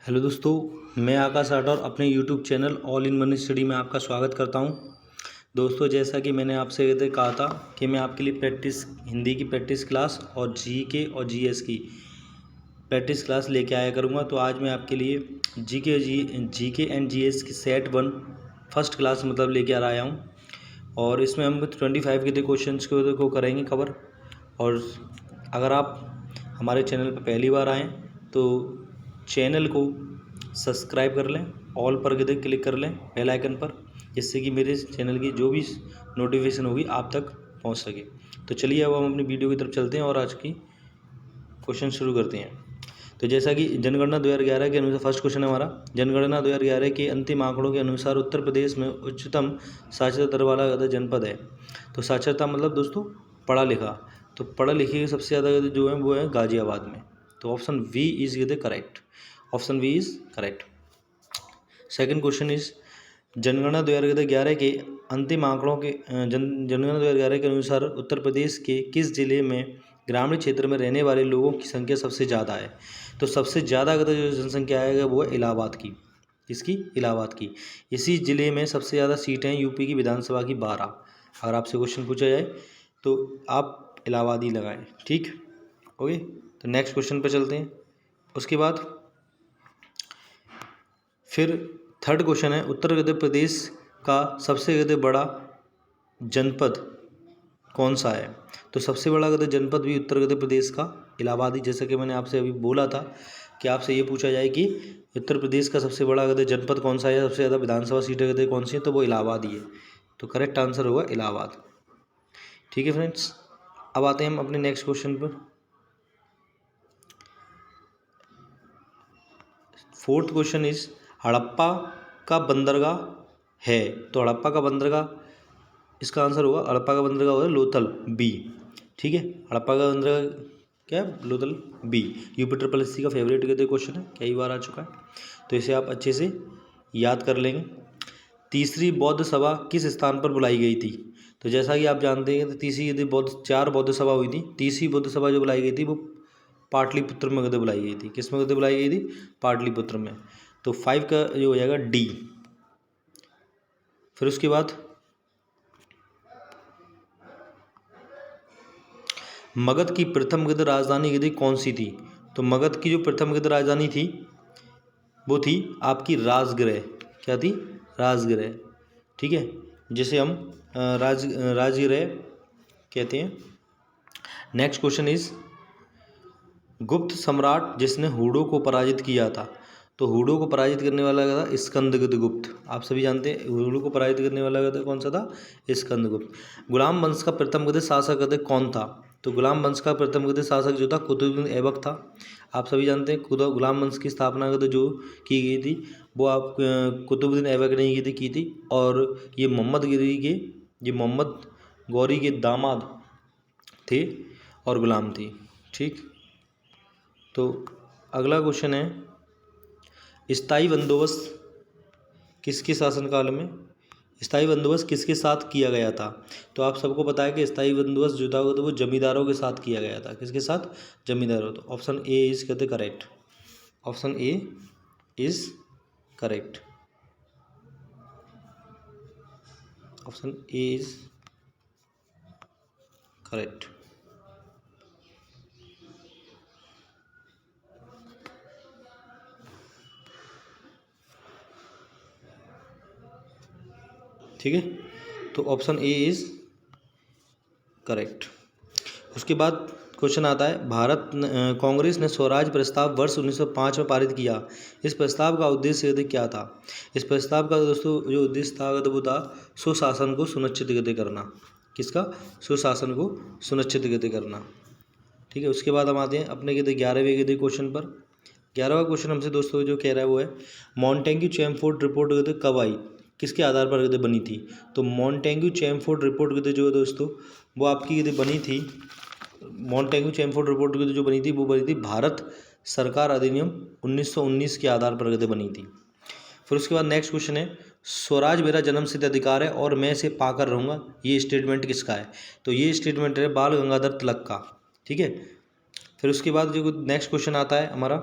Hello दोस्तों, मैं आकाश राठौर अपने YouTube channel all in one study में आपका स्वागत करता हूं। दोस्तों, जैसा कि मैंने आपसे कहा था कि मैं आपके लिए हिंदी की प्रैक्टिस क्लास और जीके और जीएस की प्रैक्टिस क्लास लेके आया करूंगा। तो आज मैं आपके लिए जीके एंड जीएस की सेट 1 फर्स्ट क्लास मतलब लेके आ रहा हूँ। और इसमें हम 25 के क्वेश्चन को करेंगे कवर। और अगर आप हमारे चैनल पर पहली बार आएँ तो चैनल को सब्सक्राइब कर लें, ऑल पर क्लिक कर लें बेल आइकन पर, जिससे कि मेरे चैनल की जो भी नोटिफिकेशन होगी आप तक पहुंच सके। तो चलिए अब हम अपनी वीडियो की तरफ चलते हैं और आज की क्वेश्चन शुरू करते हैं। तो जैसा कि जनगणना 2011 के अनुसार फर्स्ट क्वेश्चन है हमारा, जनगणना 2011 के अंतिम आंकड़ों के अनुसार उत्तर प्रदेश में उच्चतम साक्षरता दर वाला जनपद है। तो साक्षरता मतलब दोस्तों पढ़ा लिखा, तो पढ़ा लिखे सबसे ज़्यादा जो है वो है गाजियाबाद में। तो option V is correct. Option V is correct. Second question is जनगणना 2011 के अंतिम आंकड़ों के जनगणना 2011 के अनुसार उत्तर प्रदेश के किस जिले में ग्रामीण क्षेत्र में रहने वाले लोगों की संख्या सबसे ज़्यादा है। तो सबसे ज़्यादा अगर जो जनसंख्या आएगा वो है इलाहाबाद की। किसकी? इलाहाबाद की। इसी ज़िले में सबसे ज़्यादा सीटें यूपी की विधानसभा की 12। अगर आपसे क्वेश्चन पूछा जाए तो आप इलाहाबाद ही लगाएं। ठीक, ओके। तो नेक्स्ट क्वेश्चन पर चलते हैं। उसके बाद फिर थर्ड क्वेश्चन है, उत्तर प्रदेश का सबसे बड़ा जनपद कौन सा है। तो सबसे बड़ा जनपद भी उत्तर प्रदेश का इलाहाबाद ही। जैसा कि मैंने आपसे अभी बोला था कि आपसे ये पूछा जाए कि उत्तर प्रदेश का सबसे बड़ा जनपद कौन सा है, सबसे ज़्यादा विधानसभा सीटें कौन सी है, तो वो इलाहाबाद ही है। तो करेक्ट आंसर होगा इलाहाबाद। ठीक है फ्रेंड्स, अब आते हैं हम अपने नेक्स्ट क्वेश्चन पर। फोर्थ क्वेश्चन इज हड़प्पा का बंदरगाह है। तो हड़प्पा का बंदरगाह, इसका आंसर होगा हड़प्पा का बंदरगाह होगा लोथल बी। ठीक है, हड़प्पा का बंदरगाह क्या है? Lothal B. UP triple SC का फेवरेट क्वेश्चन है, कई बार आ चुका है, तो इसे आप अच्छे से याद कर लेंगे। तीसरी बौद्ध सभा किस स्थान पर बुलाई गई थी। तो जैसा कि आप जानते हैं, तो चार बौद्ध सभा हुई थी। तीसरी बौद्ध सभा जो बुलाई गई थी वो पाटलिपुत्र में बुलाई गई थी। किस में बुलाई गई थी? पाटलिपुत्र में। तो 5 का जो हो जाएगा डी। फिर उसके बाद मगध की प्रथम राजधानी कौन सी थी। तो मगध की जो प्रथम राजधानी थी वो थी आपकी राजगृह। क्या थी? राजगृह। ठीक है, जिसे हम राजगृह कहते हैं। नेक्स्ट क्वेश्चन इज गुप्त सम्राट जिसने हुडो को पराजित किया था। तो हुडो को पराजित करने वाला था स्कंदगुप्त। आप सभी जानते हैं हुडो को पराजित करने वाला कौन सा था? स्कंदगुप्त। गुलाम वंश का प्रथम शासक कौन था। तो गुलाम वंश का प्रथम शासक जो था कुतुबुद्दीन ऐबक था। आप सभी जानते हैं गुलाम वंश की स्थापना जो की गई थी वो आप कुतुबुद्दीन ऐबक ने की थी। और ये मोहम्मद गौरी के दामाद थे और गुलाम थे। ठीक, तो अगला क्वेश्चन है स्थायी बंदोबस्त किसके शासनकाल में, स्थायी बंदोबस्त किसके साथ किया गया था। तो आप सबको पता है कि स्थायी बंदोबस्त जो था वो जमींदारों के साथ किया गया था। किसके साथ? जमींदारों। तो ऑप्शन ए इज कहते correct. Option A is correct. Option A is correct. ठीक है, तो ऑप्शन ए इज करेक्ट। उसके बाद क्वेश्चन आता है कांग्रेस ने स्वराज प्रस्ताव वर्ष 1905 में पारित किया। इस प्रस्ताव का उद्देश्य क्या था। इस प्रस्ताव का दोस्तों जो उद्देश्य था वो था सुशासन को सुनिश्चित करना। किसका? सुशासन को सुनिश्चित करना। ठीक है, उसके बाद हम आते हैं अपने 11वें क्वेश्चन पर। 11वां क्वेश्चन हमसे दोस्तों जो कह रहा है वो है मॉन्टेग्यू चैमफोर्ड रिपोर्ट कब आई, किसके आधार पर बनी थी। तो मॉन्टेग्यू चैमफोर्ड रिपोर्ट जो है दोस्तों वो आपकी बनी थी, मॉन्टेग्यू चैमफोर्ड रिपोर्ट जो बनी थी वो बनी थी भारत सरकार अधिनियम 1919 के आधार पर बनी थी। फिर उसके बाद नेक्स्ट क्वेश्चन है स्वराज मेरा जन्मसिद्ध अधिकार है और मैं इसे पाकर रहूँगा, ये स्टेटमेंट किसका है। तो ये स्टेटमेंट है बाल गंगाधर तिलक का। ठीक है, फिर उसके बाद जो नेक्स्ट क्वेश्चन आता है हमारा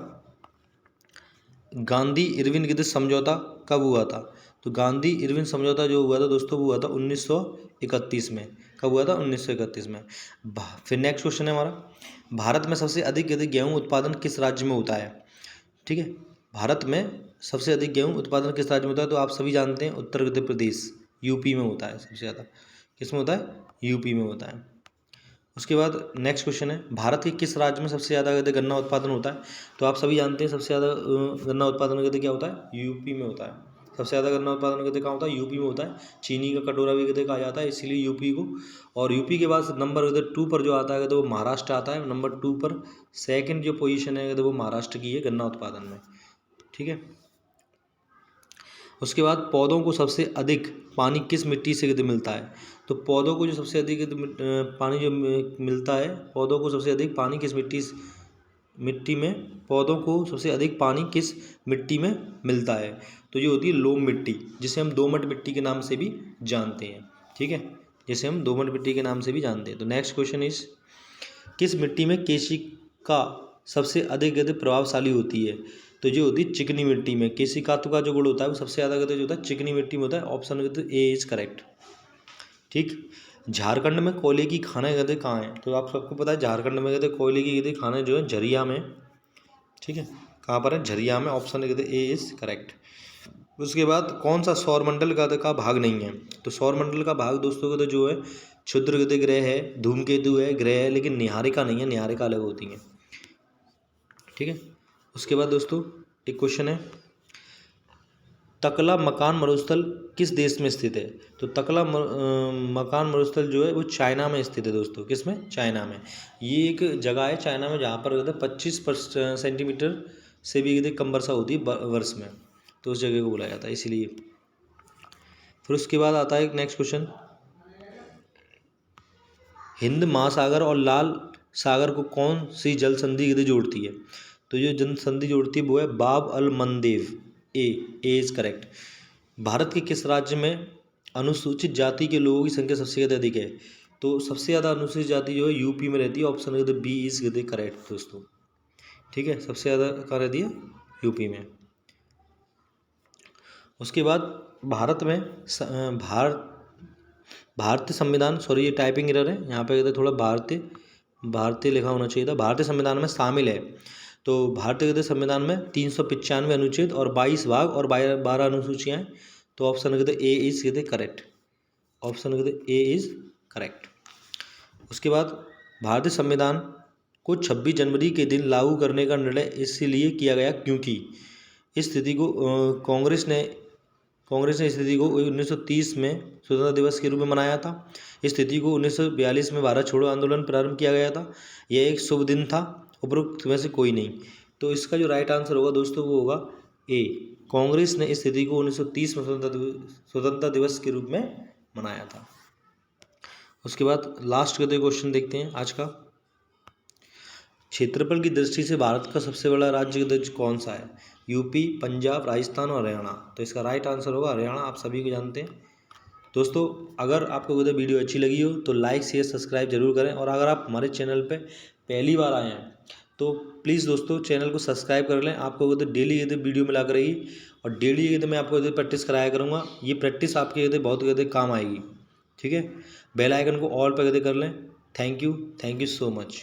गांधी इरविन कहते समझौता कब हुआ था? तो गांधी इरविन समझौता जो हुआ था दोस्तों वो हुआ था 1931 में। कब हुआ था? 1931 में। फिर नेक्स्ट क्वेश्चन है हमारा, भारत में सबसे अधिक यदि गेहूं उत्पादन किस राज्य में होता है? ठीक है, भारत में सबसे अधिक गेहूं उत्पादन किस राज्य में होता है? तो आप सभी जानते हैं उत्तर प्रदेश, यूपी में होता है सबसे ज़्यादा। किस में होता है? यूपी में होता है। उसके बाद नेक्स्ट क्वेश्चन है, भारत के किस राज्य में सबसे ज़्यादा कहते गन्ना उत्पादन होता है? तो आप सभी जानते हैं सबसे ज़्यादा गन्ना उत्पादन कहते क्या होता है? यूपी में होता है। सबसे ज़्यादा गन्ना उत्पादन कहते कहाँ होता है? यूपी में होता है। चीनी का कटोरा भी कहते कहा जाता है, इसीलिए यूपी को। और यूपी के बाद नंबर कहते 2 पर जो आता है कहते वो महाराष्ट्र आता है। नंबर 2 पर सेकेंड जो पोजीशन है कहते वो महाराष्ट्र की है गन्ना उत्पादन में। ठीक है, उसके बाद पौधों को सबसे अधिक पानी किस मिट्टी से कहते मिलता है? तो पौधों को जो सबसे अधिक पानी जो मिलता है, पौधों को सबसे अधिक पानी किस मिट्टी में पौधों को सबसे अधिक पानी किस मिट्टी में मिलता है? तो ये होती है लोम मिट्टी, जिसे हम दोमट मिट्टी के नाम से भी जानते हैं। ठीक है, जिसे हम दोमट मिट्टी के नाम से भी जानते हैं। तो नेक्स्ट क्वेश्चन इज, किस मिट्टी में केशिका सबसे अधिक प्रभावशाली होती है? तो जो होती है चिकनी मिट्टी में। केशिकात्व का जो गुण होता है वो सबसे ज़्यादा जो होता है चिकनी मिट्टी में होता है। Option A is correct. ठीक, झारखंड में कोयले की खानें कहते कहाँ हैं? तो आप सबको पता है झारखंड में कहते कोयले की कहते खानें जो है झरिया में। ठीक है, कहाँ पर है? झरिया में। ऑप्शन कहते ए इज करेक्ट। उसके बाद कौन सा सौरमंडल का भाग नहीं है? तो सौरमंडल का भाग दोस्तों कहते जो है क्षुद्र कहते ग्रह है, धूमकेतु है, ग्रह है, लेकिन निहारिका नहीं है, निहारिका अलग होती है। ठीक है, उसके बाद दोस्तों एक क्वेश्चन है, तकला मकान मरुस्थल किस देश में स्थित है? तो तकला मकान मरुस्थल जो है वो चाइना में स्थित है दोस्तों। किस में? चाइना में। ये एक जगह है चाइना में जहाँ पर 25 सेंटीमीटर से भी कम वर्षा होती है वर्ष में, तो उस जगह को बोला जाता है इसीलिए। फिर उसके बाद आता है नेक्स्ट क्वेश्चन, हिंद महासागर और लाल सागर को कौन सी जल संधि जोड़ती है? तो जो जल संधि जोड़ती है वो है बाब अल मंदेव। ए इज करेक्ट। भारत के किस राज्य में अनुसूचित जाति के लोगों की संख्या सबसे ज़्यादा अधिक है? तो सबसे ज़्यादा अनुसूचित जाति जो है यूपी में रहती है। ऑप्शन बी इज करेक्ट दोस्तों। ठीक है, सबसे ज़्यादा कहाँ रहती है? यूपी में। उसके बाद भारत में भारतीय संविधान, सॉरी ये टाइपिंग एरर है, यहाँ पे थोड़ा भारतीय लिखा होना चाहिए था। भारतीय संविधान में शामिल है। तो भारतीय संविधान में 395 अनुच्छेद और 22 भाग और 12 अनुसूचियाँ हैं। तो option A is correct. Option A is correct. उसके बाद भारतीय संविधान को 26 जनवरी के दिन लागू करने का निर्णय इसलिए किया गया क्योंकि इस स्थिति को कांग्रेस ने इस तिथि को 1930 में स्वतंत्रता दिवस के रूप में मनाया था। इस तिथि को 1942 में भारत छोड़ो आंदोलन प्रारंभ किया गया था। यह एक शुभ दिन था, उपरोक्त में से कोई नहीं। तो इसका जो राइट आंसर होगा दोस्तों वो होगा ए, कांग्रेस ने इस तिथि को 1930 में स्वतंत्रता दिवस के रूप में मनाया था। उसके बाद लास्ट क्वेश्चन देखते हैं आज का, क्षेत्रफल की दृष्टि से भारत का सबसे बड़ा राज्य कौन सा है? यूपी, पंजाब, राजस्थान और हरियाणा। तो इसका राइट आंसर होगा हरियाणा। आप सभी को जानते हैं दोस्तों। अगर आपको वीडियो अच्छी लगी हो तो लाइक शेयर सब्सक्राइब जरूर करें, और अगर आप हमारे चैनल पे पहली बार आए हैं तो प्लीज़ दोस्तों चैनल को सब्सक्राइब कर लें। आपको डेली वीडियो मिला करेगी, और डेली मैं आपको प्रैक्टिस कराया करूँगा। ये प्रैक्टिस आपके बहुत काम आएगी। ठीक है, बेल आइकन को ऑल पर कर लें। Thank you so much.